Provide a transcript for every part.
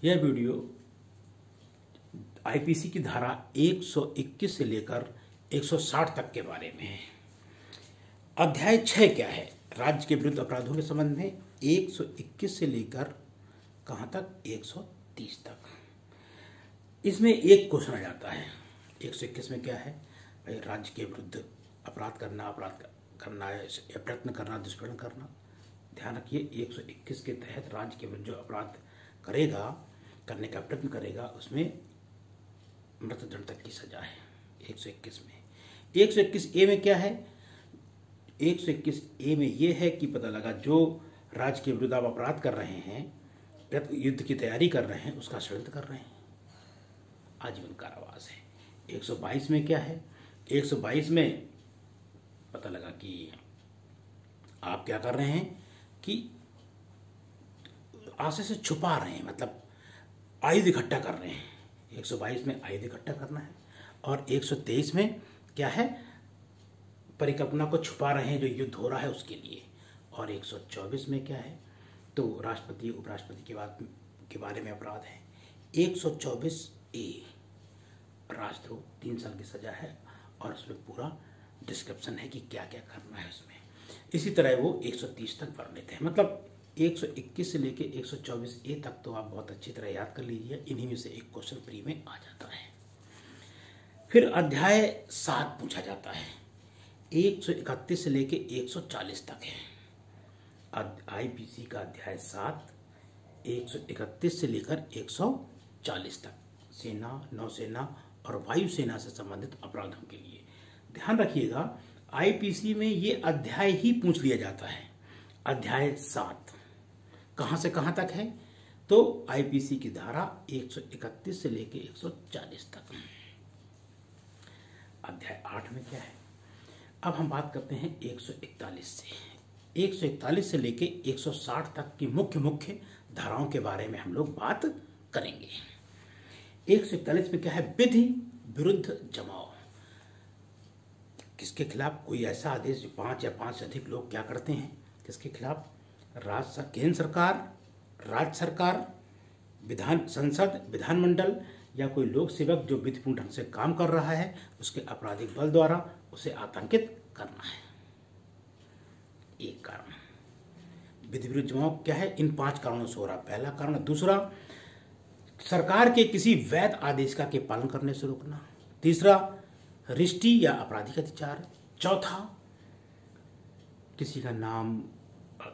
यह video IPC की धारा 121 से लेकर 160 तक के बारे में है। अध्याय 6 क्या है? राज्य के विरुद्ध अपराधों के संबंध में 121 से लेकर कहाँ तक? 130 तक। इसमें एक क्वेश्चन आ जाता है। 121 में क्या है भाई? राज्य के विरुद्ध अपराध करना या प्रयत्न करना, दुष्कर्म करना। ध्यान रखिए, 121 के तहत राज्य के विरुद्ध जो अपराध करने का प्रयत्न करेगा उसमें मृत्युदंड तक की सजा है 121 में। 121 ए में क्या है? 121 ए में यह है कि पता लगा जो राज्य के विरुद्ध आप अपराध कर रहे हैं, युद्ध की तैयारी कर रहे हैं, उसका षड्यंत्र कर रहे हैं, आजीवन कारावास है। 122 में क्या है? 122 में पता लगा कि आप क्या कर रहे हैं कि आशय से छुपा रहे हैं, मतलब आयुध इकट्ठा कर रहे हैं। 122 में आयुध इकट्ठा करना है। और 123 में क्या है? परिकल्पना को छुपा रहे हैं जो युद्ध हो रहा है उसके लिए। और 124 में क्या है? तो राष्ट्रपति उपराष्ट्रपति के बारे में अपराध है। 124 ए राजद्रोह 3 साल की सजा है और उसमें पूरा डिस्क्रिप्शन है कि क्या क्या करना है उसमें। इसी तरह वो 130 तक वर्णित है। मतलब 121 से लेके 124 ए तक तो आप बहुत अच्छी तरह याद कर लीजिए। इन्हीं में से एक क्वेश्चन प्री में आ जाता है। फिर अध्याय 7 पूछा जाता है। 131 से लेके 140 तक है। आईपीसी का अध्याय 7 131 से लेकर 140 तक सेना, नौसेना और वायुसेना से संबंधित अपराधों के लिए। ध्यान रखिएगा, आईपीसी में ये अध्याय ही पूछ लिया जाता है। अध्याय 7 कहां से कहां तक है? तो आईपीसी की धारा 131 से लेके 140 तक। अध्याय 8 में क्या है? अब हम बात करते हैं 141 से। 141 से लेके 160 तक की मुख्य धाराओं के बारे में हम लोग बात करेंगे। 141 में क्या है? विधि विरुद्ध जमाव। किसके खिलाफ? कोई ऐसा आदेश 5 या 5 से अधिक लोग क्या करते हैं? किसके खिलाफ? केंद्र सरकार, राज्य सरकार, संसद, विधानमंडल या कोई लोक सेवक जो विधिपूर्ण ढंग से काम कर रहा है उसके आपराधिक बल द्वारा उसे आतंकित करना है। एक कारण। विधि विरुद्ध जमाव क्या है? इन 5 कारणों से हो रहा। पहला कारण। दूसरा, सरकार के किसी वैध आदेश का के पालन करने से रोकना। तीसरा, रिष्टि या आपराधिक अत्याचार। चौथा, किसी का नाम,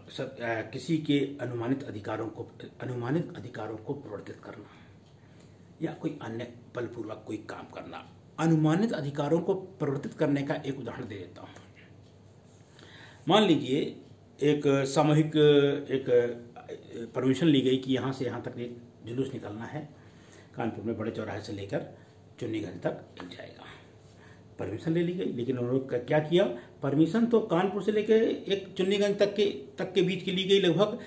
किसी के अनुमानित अधिकारों को प्रवर्तित करना या कोई अन्य बलपूर्वक कोई काम करना। अनुमानित अधिकारों को प्रवर्तित करने का एक उदाहरण दे देता हूं। मान लीजिए एक सामूहिक परमिशन ली गई कि यहां से यहां तक एक जुलूस निकलना है। कानपुर में बड़े चौराहे से लेकर चुन्नीगंज तक मिल जाएगा। परमिशन ले ली गई, लेकिन उन्होंने क्या किया? परमिशन तो कानपुर से लेकर एक चुन्नीगंज तक के बीच की ली गई। लगभग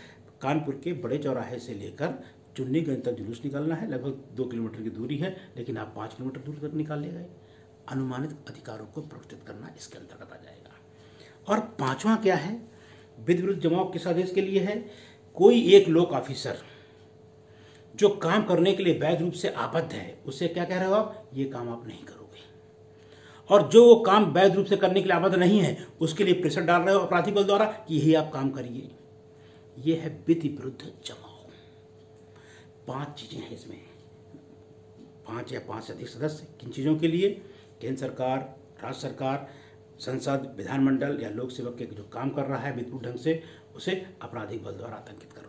कानपुर के बड़े चौराहे से लेकर चुन्नीगंज तक जुलूस निकलना है। लगभग 2 किलोमीटर की दूरी है, लेकिन आप 5 किलोमीटर दूर तक निकाल ले गए। अनुमानित अधिकारों को प्रवर्तित करना इसके अंतर्गत आ जाएगा। और 5वां क्या है? विधि विरुद्ध जमाव किस आदेश के लिए है? कोई एक लोक ऑफिसर जो काम करने के लिए वैध रूप से आबद्ध है, उससे क्या कह रहे हो आप? ये काम आप नहीं करोगे। और जो वो काम वैध रूप से करने के लिए आबद्ध नहीं है उसके लिए प्रेशर डाल रहे हो अपराधी बल द्वारा कि यही आप काम करिए। यह है विधि विरुद्ध जमाव। 5 चीजें हैं इसमें। 5 या 5 से अधिक सदस्य किन चीजों के लिए? केंद्र सरकार, राज्य सरकार, संसद, विधानमंडल या लोक सेवक के जो काम कर रहा है विधिपूर्ण ढंग से, उसे आपराधिक बल द्वारा आतंकित करना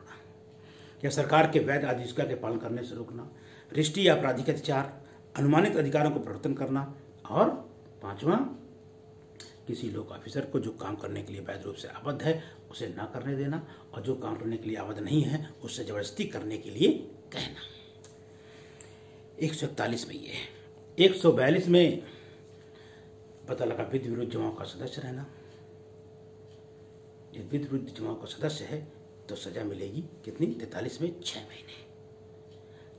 या सरकार के वैध आदेश के पालन करने से रोकना। रिष्टि या आपराधिक अत्याचार, अनुमानित अधिकारों को प्रवर्तन करना। और 5वां, किसी लोक ऑफिसर को जो काम करने के लिए वैध रूप से आबद्ध है उसे ना करने देना, और जो काम करने के लिए आबद्ध नहीं है उससे जबरदस्ती करने के लिए कहना। 141 में ये है। 142 में पता लगा विधि विरुद्ध जमाव का सदस्य रहना। यदि विधि विरुद्ध जमाव का सदस्य है तो सजा मिलेगी कितनी? 43 में 6 महीने।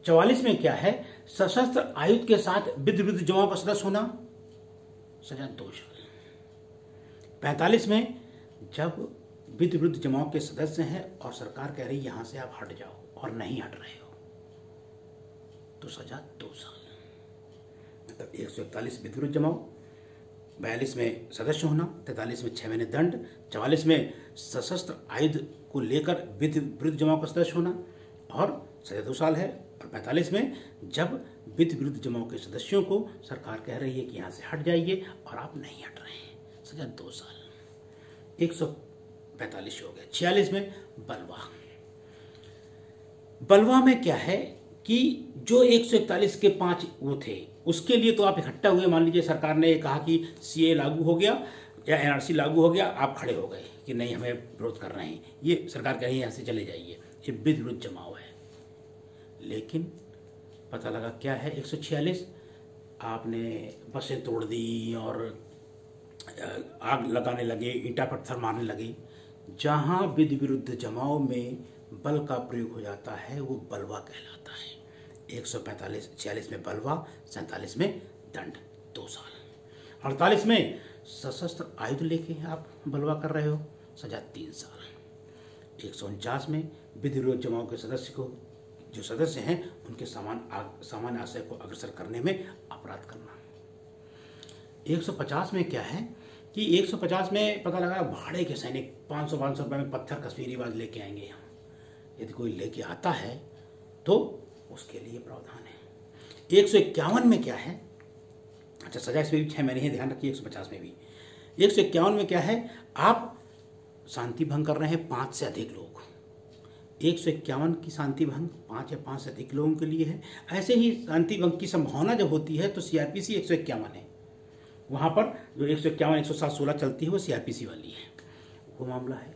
44 में क्या है? सशस्त्र आयुध के साथ विधि विरुद्ध जमाव का सदस्य होना, सजा 2 साल। 45 में जब विधि विरुद्ध जमाव के सदस्य हैं और सरकार कह रही यहां से आप हट जाओ और नहीं हट रहे हो, तो सजा 2 साल। मतलब 141 विधिविरुद्ध जमाव, 42 में सदस्य होना, 43 में 6 महीने दंड, 44 में सशस्त्र आयुध को लेकर विधिविरुद्ध जमाव का सदस्य होना और सजा 2 साल है, और 45 में जब विधिविरुद्ध जमाव के सदस्यों को सरकार कह रही है कि यहाँ से हट जाइए और आप नहीं हट रहे हैं, सजा 2 साल। 145 हो गया। 46 में बलवा। बलवा में क्या है कि जो 141 के 5 वो थे, उसके लिए तो आप इकट्ठा हुए, मान लीजिए सरकार ने कहा कि सीए लागू हो गया या एनआरसी लागू हो गया, आप खड़े हो गए कि नहीं हमें विरोध कर रहे हैं, ये सरकार कह रही है यहाँ से चले जाइए, ये विधिविरुद्ध जमाव है। लेकिन पता लगा क्या है, 146 आपने बसें तोड़ दी और आग लगाने लगे, ईंटा पत्थर मारने लगे। जहाँ विधिविरुद्ध जमाव में बल का प्रयोग हो जाता है वो बलवा कहलाता है। 146 में बलवा, 47 में दंड 2 साल, 48 में सशस्त्र आयुध लेके आप बलवा कर रहे हो, सजा 3 साल। 149 में विधिविरुद्ध जमाव के सदस्य को, जो सदस्य हैं उनके सामान्य आशय को अग्रसर करने में अपराध करना। 150 में क्या है कि 150 में पता लगा भाड़े के सैनिक 500 रुपए में पत्थर कश्मीरी बाज लेके आएंगे यहाँ, यदि कोई लेके आता है तो उसके लिए प्रावधान है। 151 में क्या है, अच्छा सजा इसमें भी 6 महीने है, ध्यान रखिए। 150 में भी 151 में क्या है, आप शांति भंग कर रहे हैं 5 से अधिक लोग। 151 की शांति भंग 5 या 5 से अधिक लोगों के लिए है। ऐसे ही शांति भंग की संभावना जब होती है तो सीआरपीसी 151 है, वहाँ पर जो 151, 107, 16 चलती है वो सीआरपीसी वाली है, वो मामला है।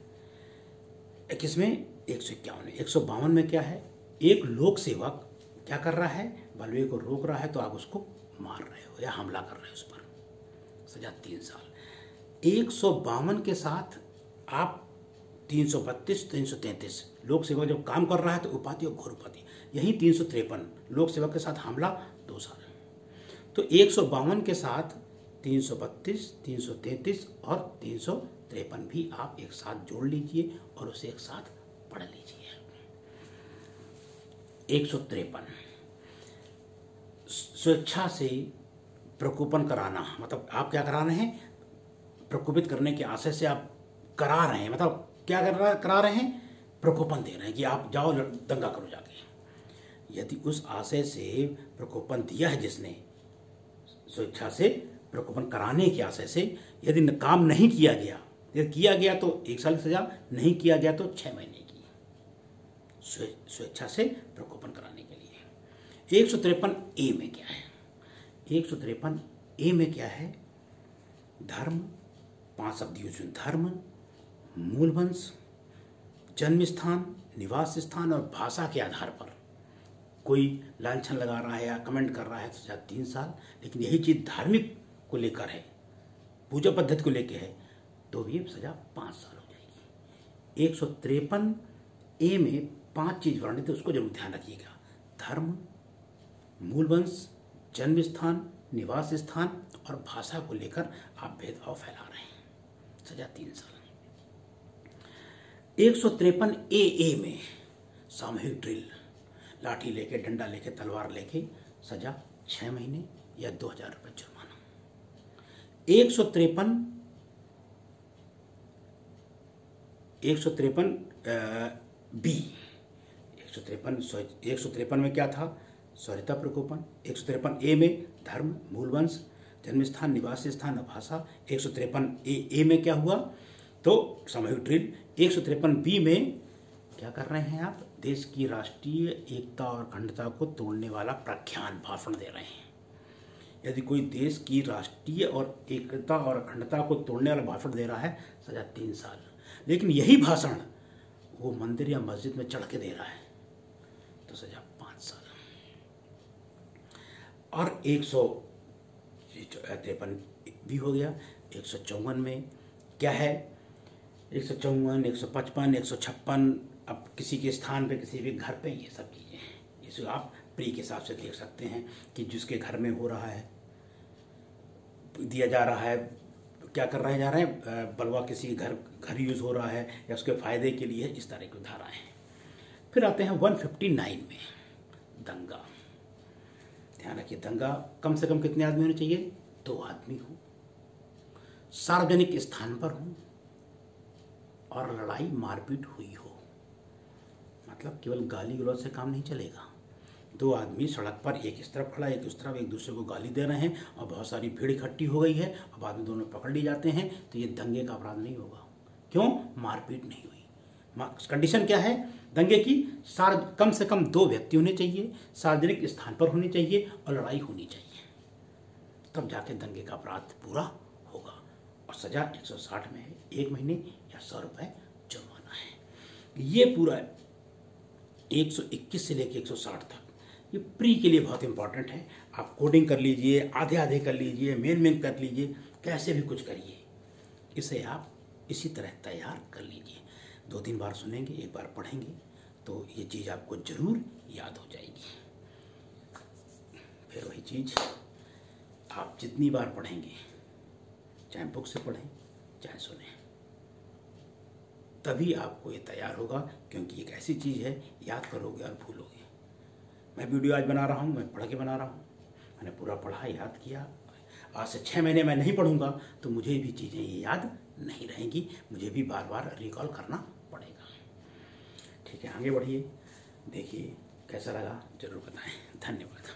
21 में 151 में 152 में क्या है, एक लोक सेवक क्या कर रहा है, बलवे को रोक रहा है तो आप उसको मार रहे हो या हमला कर रहे हो उस पर, सजा 3 साल। 152 के साथ आप 332, 333 लोक सेवक जब काम कर रहा है तो उपाधि और घोर उपाधि, यही 353 लोक सेवक के साथ हमला 2 साल। तो 152 के साथ 332, 333 और 353 भी आप एक साथ जोड़ लीजिए और उसे एक साथ पढ़ लीजिए। 153 स्वेच्छा से प्रकोपन कराना, मतलब आप क्या करा रहे हैं, प्रकोपित करने के आशय से आप करा रहे हैं, मतलब क्या करा रहे हैं, प्रकोपन दे रहे हैं कि आप जाओ दंगा करो जाके। यदि उस आशय से प्रकोपन दिया है जिसने, स्वेच्छा से प्रकोपन कराने के आशय से, यदि काम नहीं किया गया, यदि किया गया तो 1 साल की सजा, नहीं किया गया तो 6 महीने की, स्वेच्छा से प्रकोपन कराने के लिए। 153 ए में क्या है, 153 ए में क्या है, धर्म, 5 शब्द यूज, धर्म, मूल वंश, जन्म स्थान, निवास स्थान और भाषा के आधार पर कोई लांछन लगा रहा है या कमेंट कर रहा है तो सजा 3 साल। लेकिन यही चीज धार्मिक को लेकर है, पूजा पद्धति को लेकर है, तो भी सजा 5 साल हो जाएगी। 153 ए में 5 चीज वर्णित है, उसको जरूर ध्यान रखिएगा। धर्म, मूल वंश, जन्म स्थान, निवास स्थान और भाषा को लेकर आप भेदभाव फैला रहे हैं, सजा 3 साल। 153 ए में सामूहिक ड्रिल, लाठी लेके, डंडा लेके, तलवार लेके, सजा 6 महीने या 2000 रुपये जुर्माना। 153 बी, 153 में क्या था, स्वरिता प्रकोपन। 153 ए में धर्म, मूल वंश, जन्म स्थान, निवास स्थान और भाषा। 153 ए में क्या हुआ, तो सामूहिक ड्रिल। 153 बी में क्या कर रहे हैं आप, देश की राष्ट्रीय एकता और अखंडता को तोड़ने वाला प्रख्यान भाषण दे रहे हैं। यदि कोई देश की राष्ट्रीय और एकता और अखंडता को तोड़ने वाला भाषण दे रहा है, सजा 3 साल। लेकिन यही भाषण वो मंदिर या मस्जिद में चढ़ के दे रहा है तो सजा 5 साल। और 153 भी हो गया। 154 में क्या है, 154, 155, 156, अब किसी के स्थान पे, किसी भी घर पे, ये सब चीज़ें हैं। इसे आप प्री के हिसाब से देख सकते हैं कि जिसके घर में हो रहा है, दिया जा रहा है, क्या कर रहे जा रहे हैं, बलवा किसी घर यूज़ हो रहा है या उसके फायदे के लिए, इस तरह की धाराएं हैं। फिर आते हैं 159 में दंगा। ध्यान रखिए, दंगा कम से कम कितने आदमी होने चाहिए? 2 आदमी हो, सार्वजनिक स्थान पर हो और लड़ाई मारपीट हुई हो। मतलब केवल गाली गलौज से काम नहीं चलेगा। 2 आदमी सड़क पर, एक इस तरफ खड़ा, एक उस तरफ, एक दूसरे को गाली दे रहे हैं और बहुत सारी भीड़ इकट्ठी हो गई है और बाद में दोनों पकड़ लिए जाते हैं, तो ये दंगे का अपराध नहीं होगा। क्यों? मारपीट नहीं हुई। कंडीशन क्या है दंगे की? कम से कम 2 व्यक्ति होने चाहिए, सार्वजनिक स्थान पर होनी चाहिए और लड़ाई होनी चाहिए, तब जाके दंगे का अपराध पूरा होगा। और सजा 160 में है, 1 महीने या 100 रुपये जुर्माना है। ये पूरा 121 से लेकर 160 तक ये प्री के लिए बहुत इंपॉर्टेंट है। आप कोडिंग कर लीजिए, आधे आधे कर लीजिए, मेन कर लीजिए, कैसे भी कुछ करिए, इसे आप इसी तरह तैयार कर लीजिए। 2-3 बार सुनेंगे, 1 बार पढ़ेंगे तो ये चीज़ आपको ज़रूर याद हो जाएगी। फिर वही चीज़ आप जितनी बार पढ़ेंगे, चाहे बुक से पढ़ें चाहे सुने, तभी आपको ये तैयार होगा, क्योंकि एक ऐसी चीज़ है याद करोगे और भूलोगे। मैं वीडियो आज बना रहा हूँ, मैं पढ़ के बना रहा हूँ, मैंने पूरा पढ़ा, याद किया। आज से 6 महीने मैं नहीं पढ़ूंगा तो मुझे भी चीज़ें ये याद नहीं रहेंगी, मुझे भी बार बार रिकॉल करना पड़ेगा। ठीक है, आगे बढ़िए, देखिए कैसा लगा ज़रूर बताएं। धन्यवाद।